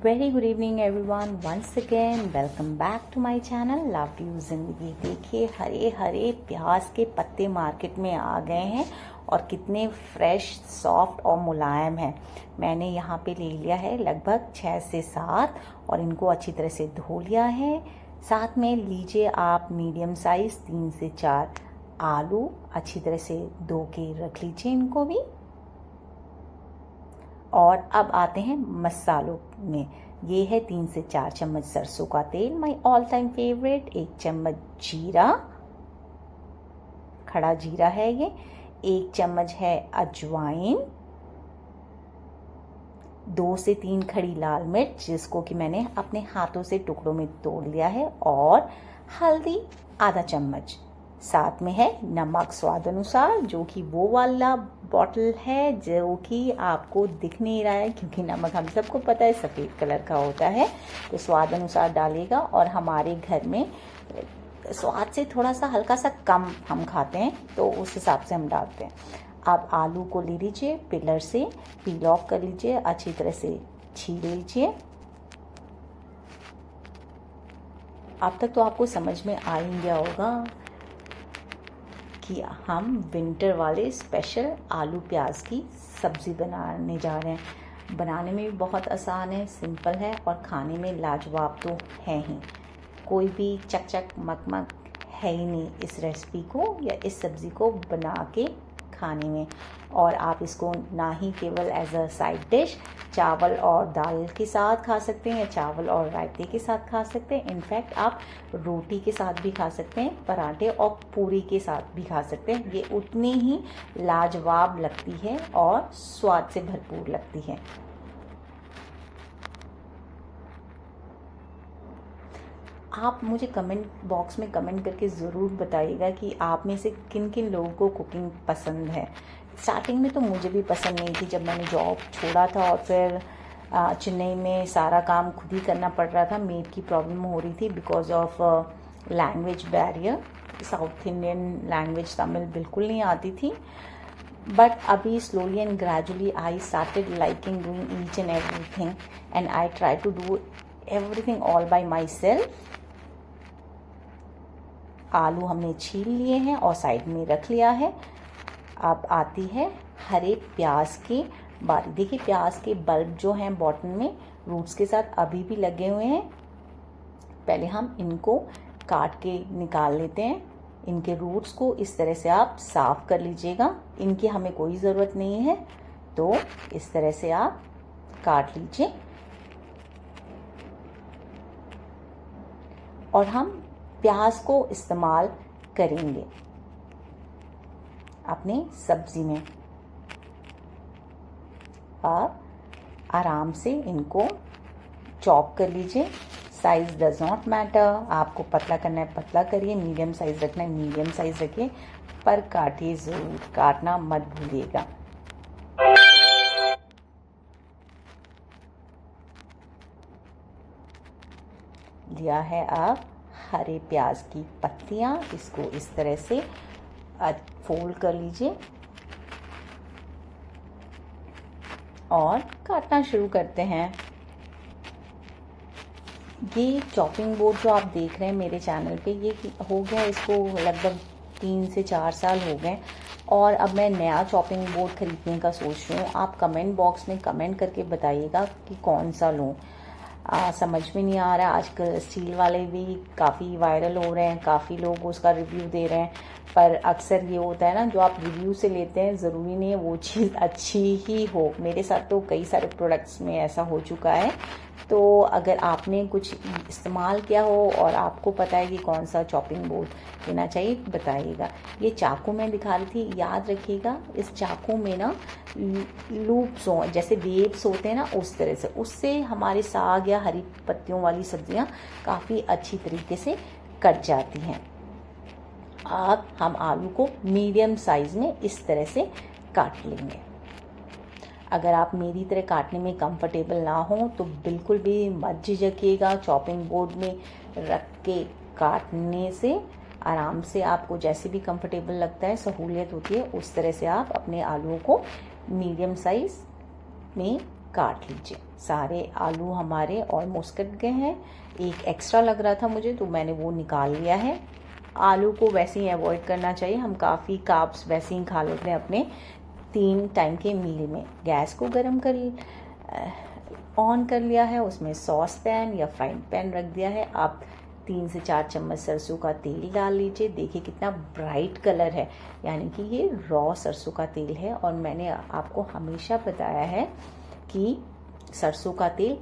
Very good evening everyone, once again welcome back to my channel love you जिंदगी। देखिए हरे हरे प्याज के पत्ते मार्केट में आ गए हैं और कितने फ्रेश, सॉफ्ट और मुलायम हैं। मैंने यहाँ पे ले लिया है लगभग 6 से 7 और इनको अच्छी तरह से धो लिया है। साथ में लीजिए आप मीडियम साइज 3 से 4 आलू, अच्छी तरह से धो के रख लीजिए इनको भी। और अब आते हैं मसालों में। ये है 3 से 4 चम्मच सरसों का तेल, माय ऑल टाइम फेवरेट। 1 चम्मच जीरा, खड़ा जीरा है ये। 1 चम्मच है अजवाइन। 2 से 3 खड़ी लाल मिर्च, जिसको कि मैंने अपने हाथों से टुकड़ों में तोड़ लिया है। और हल्दी आधा चम्मच। साथ में है नमक स्वाद अनुसार, जो कि वो वाला बॉटल है जो कि आपको दिख नहीं रहा है, क्योंकि नमक हम सबको पता है सफ़ेद कलर का होता है। तो स्वाद अनुसार डालिएगा। और हमारे घर में स्वाद से थोड़ा सा हल्का सा कम हम खाते हैं, तो उस हिसाब से हम डालते हैं। अब आलू को ले लीजिए, पिलर से पील ऑफ कर लीजिए, अच्छी तरह से छील लीजिए। अब तक तो आपको समझ में आ ही गया होगा कि हम विंटर वाले स्पेशल आलू प्याज की सब्ज़ी बनाने जा रहे हैं। बनाने में भी बहुत आसान है, सिंपल है और खाने में लाजवाब तो है ही। कोई भी चक मकमक है ही नहीं इस रेसिपी को या इस सब्ज़ी को बना के खाने में। और आप इसको ना ही केवल एज अ साइड डिश चावल और दाल के साथ खा सकते हैं, या चावल और रायते के साथ खा सकते हैं। इनफैक्ट आप रोटी के साथ भी खा सकते हैं, पराठे और पूरी के साथ भी खा सकते हैं। ये उतनी ही लाजवाब लगती है और स्वाद से भरपूर लगती है। आप मुझे कमेंट बॉक्स में कमेंट करके ज़रूर बताइएगा कि आप में से किन किन लोगों को कुकिंग पसंद है। स्टार्टिंग में तो मुझे भी पसंद नहीं थी, जब मैंने जॉब छोड़ा था और फिर चेन्नई में सारा काम खुद ही करना पड़ रहा था। मेड की प्रॉब्लम हो रही थी because of language barrier. South Indian language Tamil बिल्कुल नहीं आती थी। बट अभी slowly and gradually I started liking doing each and everything, and I try to do everything all by my self. आलू हमने छील लिए हैं और साइड में रख लिया है। अब आती है हरे प्याज की बारी। देखिए प्याज के बल्ब जो हैं बॉटम में रूट्स के साथ अभी भी लगे हुए हैं। पहले हम इनको काट के निकाल लेते हैं। इनके रूट्स को इस तरह से आप साफ कर लीजिएगा, इनकी हमें कोई ज़रूरत नहीं है। तो इस तरह से आप काट लीजिए और हम प्याज को इस्तेमाल करेंगे अपनी सब्जी में। आप आराम से इनको चॉप कर लीजिए। साइज डज नॉट मैटर, आपको पतला करना है पतला करिए, मीडियम साइज रखना है मीडियम साइज रखिए, पर काटिए ज़रूर, काटना मत भूलिएगा। लिया है अब हरे प्याज की पत्तियां, इसको इस तरह से फोल्ड कर लीजिए और काटना शुरू करते हैं। ये चॉपिंग बोर्ड जो आप देख रहे हैं मेरे चैनल पे, ये हो गया इसको लगभग 3 से 4 साल हो गए और अब मैं नया चॉपिंग बोर्ड खरीदने का सोच रही हूँ। आप कमेंट बॉक्स में कमेंट करके बताइएगा कि कौन सा लूँ। समझ में नहीं आ रहा। आजकल स्टील वाले भी काफ़ी वायरल हो रहे हैं, काफ़ी लोग उसका रिव्यू दे रहे हैं, पर अक्सर ये होता है ना, जो आप रिव्यू से लेते हैं ज़रूरी नहीं है वो चीज़ अच्छी ही हो। मेरे साथ तो कई सारे प्रोडक्ट्स में ऐसा हो चुका है। तो अगर आपने कुछ इस्तेमाल किया हो और आपको पता है कि कौन सा चॉपिंग बोर्ड लेना चाहिए, बताइएगा। ये चाकू मैं दिखा रही थी, याद रखिएगा इस चाकू में ना लूप्स हो, जैसे वेव्स होते हैं ना, उस तरह से, उससे हमारे साग या हरी पत्तियों वाली सब्जियां काफ़ी अच्छी तरीके से कट जाती हैं। अब हम आलू को मीडियम साइज में इस तरह से काट लेंगे। अगर आप मेरी तरह काटने में कंफर्टेबल ना हो तो बिल्कुल भी मत झिझकिएगा। चॉपिंग बोर्ड में रख के काटने से आराम से आपको जैसे भी कंफर्टेबल लगता है, सहूलियत होती है, उस तरह से आप अपने आलूओं को मीडियम साइज में काट लीजिए। सारे आलू हमारे ऑलमोस्ट कट गए हैं। एक एक्स्ट्रा लग रहा था मुझे तो मैंने वो निकाल लिया है। आलू को वैसे ही अवॉइड करना चाहिए, हम काफ़ी कार्ब्स वैसे ही खा लेते हैं अपने 3 टाइम के मील में। गैस को गर्म ऑन कर लिया है, उसमें सॉस पैन या फ्राइंग पैन रख दिया है। आप 3 से 4 चम्मच सरसों का तेल डाल लीजिए। देखिए कितना ब्राइट कलर है, यानी कि ये रॉ सरसों का तेल है। और मैंने आपको हमेशा बताया है कि सरसों का तेल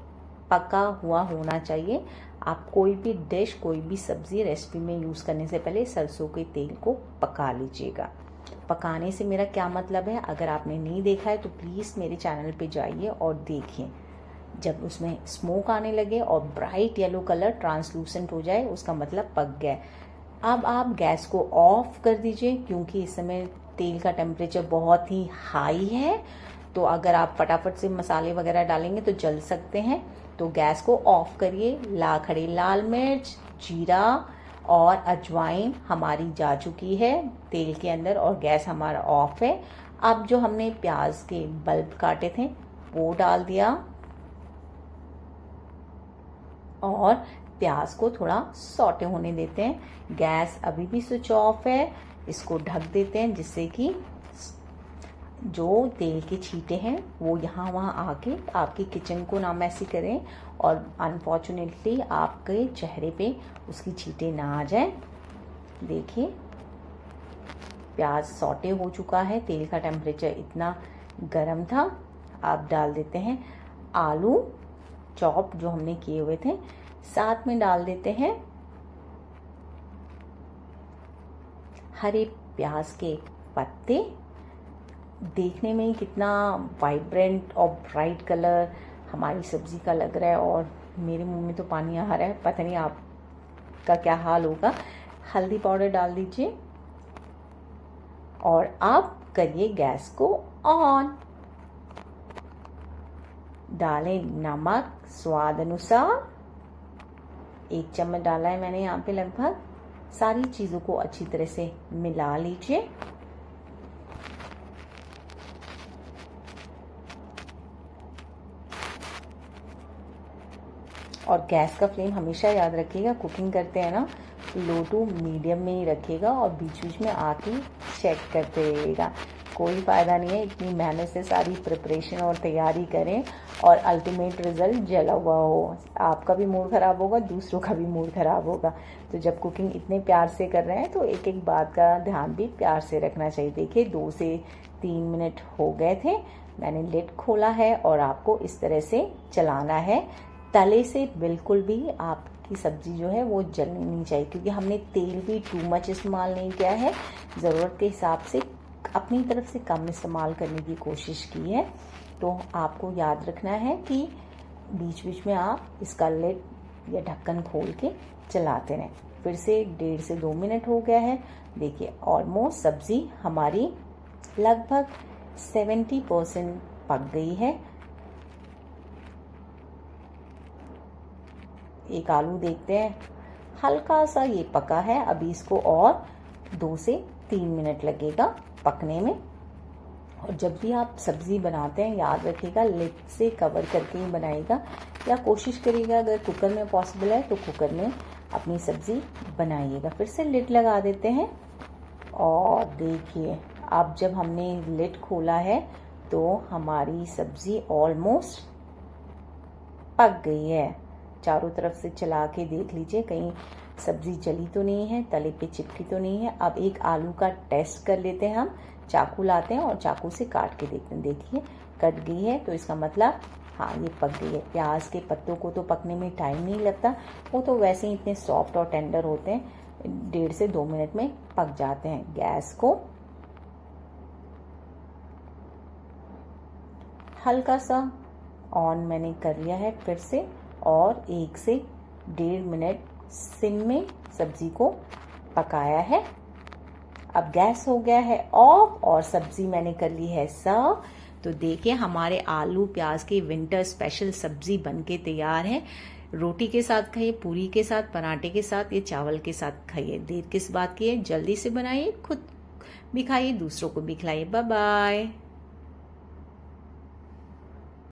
पका हुआ होना चाहिए। आप कोई भी डिश, कोई भी सब्जी रेसिपी में यूज़ करने से पहले सरसों के तेल को पका लीजिएगा। पकाने से मेरा क्या मतलब है, अगर आपने नहीं देखा है तो प्लीज़ मेरे चैनल पे जाइए और देखिए। जब उसमें स्मोक आने लगे और ब्राइट येलो कलर ट्रांसलूसेंट हो जाए, उसका मतलब पक गया। अब आप गैस को ऑफ कर दीजिए, क्योंकि इस समय तेल का टेम्परेचर बहुत ही हाई है, तो अगर आप फटाफट से मसाले वगैरह डालेंगे तो जल सकते हैं। तो गैस को ऑफ करिए। खड़ी लाल मिर्च, जीरा और अजवाइन हमारी जा चुकी है तेल के अंदर और गैस हमारा ऑफ है। अब जो हमने प्याज के बल्ब काटे थे वो डाल दिया और प्याज को थोड़ा सौटे होने देते हैं। गैस अभी भी स्विच ऑफ है, इसको ढक देते हैं जिससे कि जो तेल के छींटे हैं वो यहाँ वहाँ आके आपकी किचन को ना मैसी करें और अनफॉर्चुनेटली आपके चेहरे पे उसकी छींटे ना आ जाए। देखिए प्याज सौटे हो चुका है, तेल का टेम्परेचर इतना गर्म था। आप डाल देते हैं आलू चॉप जो हमने किए हुए थे, साथ में डाल देते हैं हरे प्याज के पत्ते। देखने में ही कितना वाइब्रेंट और ब्राइट कलर हमारी सब्जी का लग रहा है और मेरे मुंह में तो पानी आ रहा है, पता नहीं आपका क्या हाल होगा। हल्दी पाउडर डाल दीजिए और आप करिए गैस को ऑन। डालें नमक स्वाद अनुसार, 1 चम्मच डाला है मैंने यहाँ पे लगभग। सारी चीज़ों को अच्छी तरह से मिला लीजिए। और गैस का फ्लेम हमेशा याद रखिएगा, कुकिंग करते हैं ना, लो टू मीडियम में ही रखिएगा और बीच बीच में आके चेक करते रहिएगा। कोई फ़ायदा नहीं है इतनी मेहनत से सारी प्रिपरेशन और तैयारी करें और अल्टीमेट रिज़ल्ट जला हुआ हो। आपका भी मूड ख़राब होगा, दूसरों का भी मूड ख़राब होगा। तो जब कुकिंग इतने प्यार से कर रहे हैं तो एक एक बात का ध्यान भी प्यार से रखना चाहिए। देखिए 2 से 3 मिनट हो गए थे, मैंने लिड खोला है और आपको इस तरह से चलाना है। तले से बिल्कुल भी आपकी सब्ज़ी जो है वो जलनी नहीं चाहिए, क्योंकि हमने तेल भी टू मच इस्तेमाल नहीं किया है। ज़रूरत के हिसाब से अपनी तरफ से कम इस्तेमाल करने की कोशिश की है। तो आपको याद रखना है कि बीच बीच में आप इसका लिड या ढक्कन खोल के चलाते रहें। फिर से 1.5 से 2 मिनट हो गया है। देखिए ऑलमोस्ट सब्ज़ी हमारी लगभग 70% पक गई है। एक आलू देखते हैं, हल्का सा ये पका है। अभी इसको और 2 से 3 मिनट लगेगा पकने में। और जब भी आप सब्ज़ी बनाते हैं याद रखिएगा लिड से कवर करके ही बनाइएगा, या कोशिश करिएगा अगर कुकर में पॉसिबल है तो कुकर में अपनी सब्ज़ी बनाइएगा। फिर से लिड लगा देते हैं और देखिए अब जब हमने लिड खोला है तो हमारी सब्ज़ी ऑलमोस्ट पक गई है। चारों तरफ से चला के देख लीजिए कहीं सब्ज़ी जली तो नहीं है, तले पे चिपकी तो नहीं है। अब एक आलू का टेस्ट कर लेते हैं, हम चाकू लाते हैं और चाकू से काट के देखते हैं। देखिए कट गई है तो इसका मतलब हाँ ये पक गई है। प्याज के पत्तों को तो पकने में टाइम नहीं लगता, वो तो वैसे ही इतने सॉफ्ट और टेंडर होते हैं, 1.5 से 2 मिनट में पक जाते हैं। गैस को हल्का सा ऑन मैंने कर लिया है फिर से, और 1 से 1.5 मिनट सिम में सब्जी को पकाया है। अब गैस हो गया है ऑफ और सब्जी मैंने कर ली है सर्व। तो देखिए हमारे आलू प्याज की विंटर स्पेशल सब्जी बनके तैयार है। रोटी के साथ खाइए, पूरी के साथ, पराठे के साथ, या चावल के साथ खाइए। देर किस बात की है, जल्दी से बनाइए, खुद भी खाइए, दूसरों को भी खिलाइए। Bye bye.